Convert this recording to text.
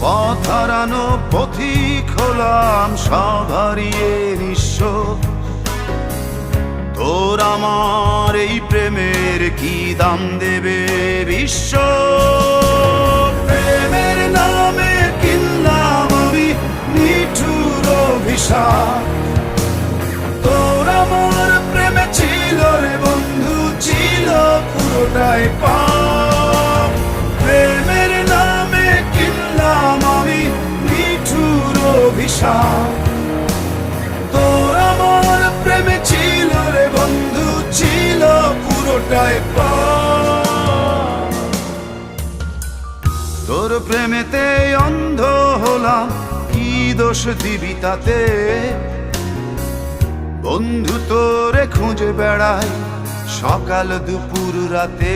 পথ হারানো পথিক হলাম সব হারিয়ে নিঃস্ব। তোর আমার এই প্রেমের কি দাম দেবে বিশ্ব? প্রেমের নামে কিনলাম আমি নিঠুর অভিশাপ। তোর আমার প্রেমে ছিল রে বন্ধু, ছিল পুরোটাই পাপ। প্রেমের নামে কিনলাম আমি নিঠুর অভিশাপ। তোর আমার প্রেমে ছিল রে বন্ধু, ছিল পুরোটাই পাপ। তোর প্রেমেতে অন্ধ হলাম, কি দোষ দিবি তাতে? বন্ধু তোরে খুঁজে বেড়াই সকাল দুপুর রাতে।